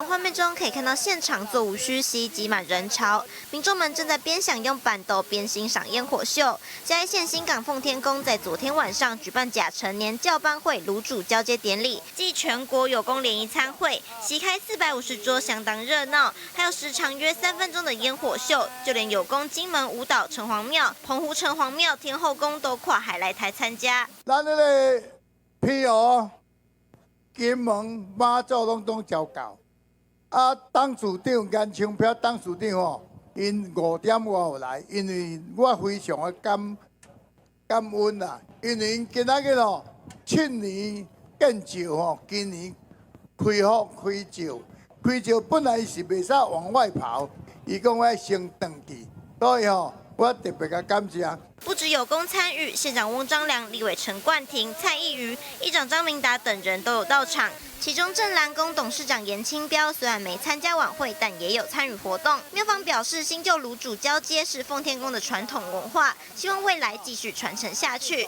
画面中可以看到现场座无虚席，挤满人潮，民众们正在边享用板豆边欣赏烟火秀。嘉义县新港奉天宫在昨天晚上举办甲辰年教班会炉主交接典礼，暨全国有功联谊餐会，席开450桌，相当热闹。还有时长约3分钟的烟火秀，就连有功金门舞蹈城隍庙、澎湖城隍庙、天后宫都跨海来台参加。咱那个譬如金门、马祖拢招到，啊，董事长跟抢票董事长吼，因5点外有来，因为我非常的感恩啦，因为因今仔日哦，去年建醮吼，今年开放开醮，开醮本来是袂使往外跑，伊讲要先登记，所以吼，我特别甲感谢。不只有功参与，县长翁章良、立委陈冠廷、蔡意瑜、议长张明达等人都有到场。其中正蓝宫董事长严清标虽然没参加晚会，但也有参与活动。庙方表示，新旧炉主交接是奉天宫的传统文化，希望未来继续传承下去。